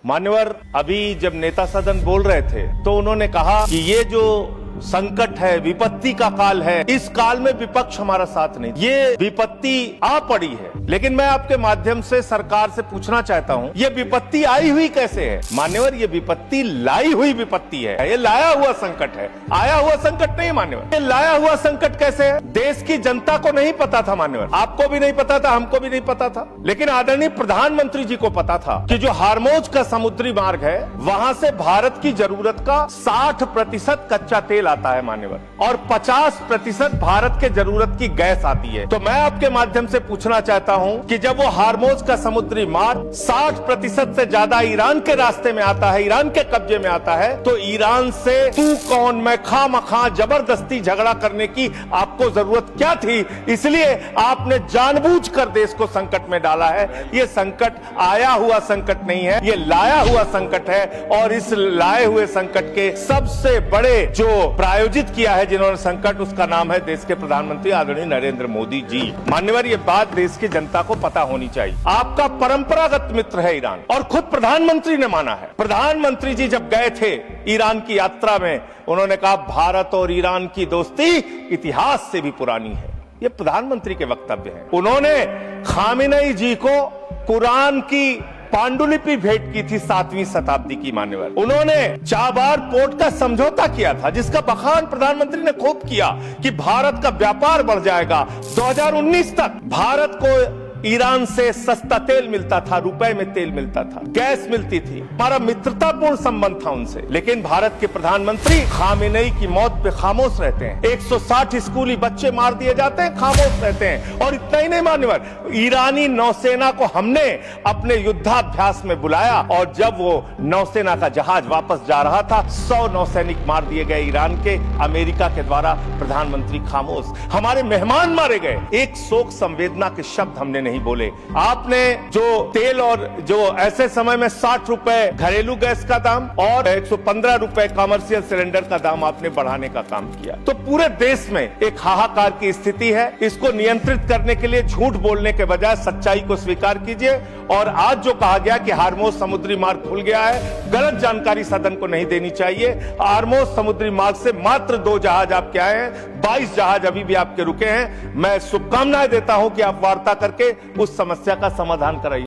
मान्यवर, अभी जब नेता सदन बोल रहे थे तो उन्होंने कहा कि ये जो संकट है, विपत्ति का काल है, इस काल में विपक्ष हमारा साथ नहीं, ये विपत्ति आ पड़ी है। लेकिन मैं आपके माध्यम से सरकार से पूछना चाहता हूं, ये विपत्ति आई हुई कैसे है? मान्यवर, ये विपत्ति लाई हुई विपत्ति है, ये लाया हुआ संकट है, आया हुआ संकट नहीं मान्यवर। ये लाया हुआ संकट कैसे है? देश की जनता को नहीं पता था मान्यवर, आपको भी नहीं पता था, हमको भी नहीं पता था, लेकिन आदरणीय प्रधानमंत्री जी को पता था कि जो हार्मोज का समुद्री मार्ग है, वहां से भारत की जरूरत का 60% कच्चा तेल आता है मान्यवर, और 50% भारत के जरूरत की गैस आती है। तो मैं आपके माध्यम से पूछना चाहता हूं कि जब वो हार्मोज का समुद्री मार्ग 60% से ज्यादा ईरान के रास्ते में आता है, ईरान के कब्जे में आता है, तो ईरान से तू कौन मैं खामखा जबरदस्ती झगड़ा करने की आपको जरूरत क्या थी? इसलिए आपने जानबूझकर देश को संकट में डाला है। ये संकट आया हुआ संकट नहीं है, ये लाया हुआ संकट है, और इस लाए हुए संकट के सबसे बड़े जो प्रायोजित किया है जिन्होंने संकट, उसका नाम है देश के प्रधानमंत्री आदरणीय नरेंद्र मोदी जी। मान्यवर, ये बात देश की जनता को पता होनी चाहिए। आपका परंपरागत मित्र है ईरान, और खुद प्रधानमंत्री ने माना है। प्रधानमंत्री जी जब गए थे ईरान की यात्रा में, उन्होंने कहा भारत और ईरान की दोस्ती इतिहास से भी पुरानी है। ये प्रधानमंत्री के वक्तव्य हैं। उन्होंने खामेनेई जी को कुरान की पांडुलिपि भेंट की थी 7वीं शताब्दी की मान्यवर। उन्होंने चाबार पोर्ट का समझौता किया था, जिसका बखान प्रधानमंत्री ने खूब किया कि भारत का व्यापार बढ़ जाएगा। 2019 तक भारत को ईरान से सस्ता तेल मिलता था, रुपए में तेल मिलता था, गैस मिलती थी, हमारा मित्रतापूर्ण संबंध था उनसे। लेकिन भारत के प्रधानमंत्री खामेनेई की मौत पे खामोश रहते हैं। 160 स्कूली बच्चे मार दिए जाते हैं, खामोश रहते हैं। और इतना ही नहीं मान्यवर, ईरानी नौसेना को हमने अपने युद्धाभ्यास में बुलाया, और जब वो नौसेना का जहाज वापस जा रहा था, 100 नौसैनिक मार दिए गए ईरान के, अमेरिका के द्वारा। प्रधानमंत्री खामोश, हमारे मेहमान मारे गए, एक शोक संवेदना के शब्द हमने नहीं बोले। आपने जो तेल और जो ऐसे समय में 60 रुपए घरेलू गैस का दाम और 115 रुपए कमर्शियल सिलेंडर का दाम आपने बढ़ाने का काम किया। तो पूरे देश में एक हाहाकार की स्थिति है। इसको नियंत्रित करने के लिए झूठ बोलने के बजाय सच्चाई को स्वीकार कीजिए। और आज जो कहा गया कि हार्मोज समुद्री मार्ग खुल गया है, गलत जानकारी सदन को नहीं देनी चाहिए। हार्मोज समुद्री मार्ग से मात्र 2 जहाज आपके आए हैं, 22 जहाज अभी भी आपके रुके हैं। मैं शुभकामनाएं देता हूं कि आप वार्ता करके उस समस्या का समाधान कराइए।